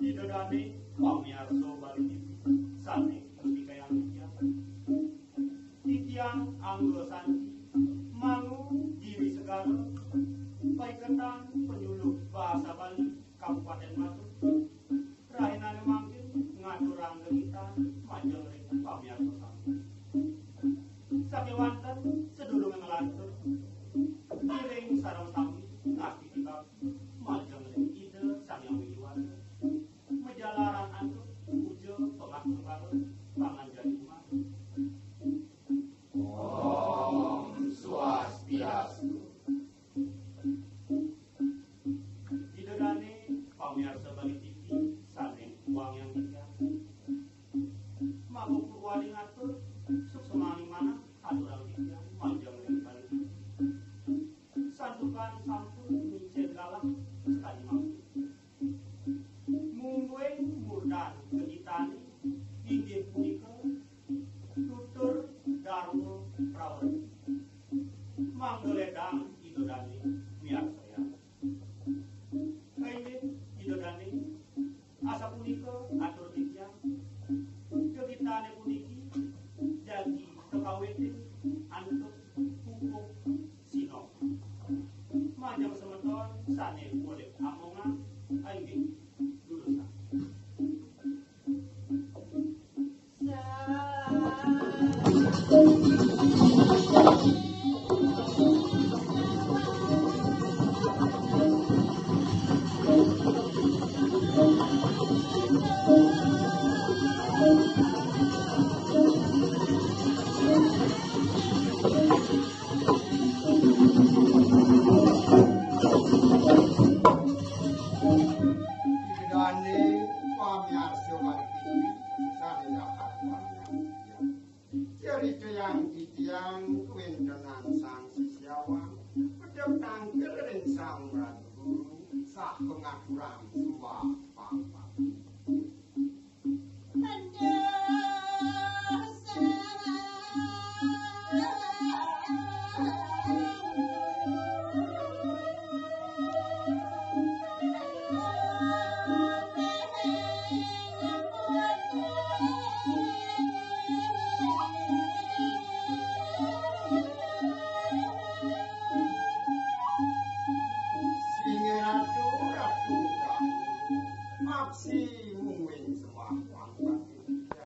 Didodane pamiarso bali sane ketika yang titiang anggo santi mangu diri segala paiketan penyuluh bahasa Bali Kabupaten Matuk rahinane mangkin ngaturang kita majeling pamiarso sami sakewanten sedulunge ngelantur miring sareng sami ngasti kita majeling ide sang yang wiwat menjalaran antuk ujo pengaku baru pangan jadi umat. Om Swastiastu. Didodane pamiarsa Bali TV sane uang yang tiga mabu purwadi ngatur suksemani mana aturang tiga manjang lagi Bali santukan sampun mincen galang sekali mampu mungguing murdan kejitani inggih punika tutur darmo prawati manggeledang idodani miar saya kaini idodani asa punika atur titiang kejitani puniki jadi tekawete antuk pupuk sino majang semeton sane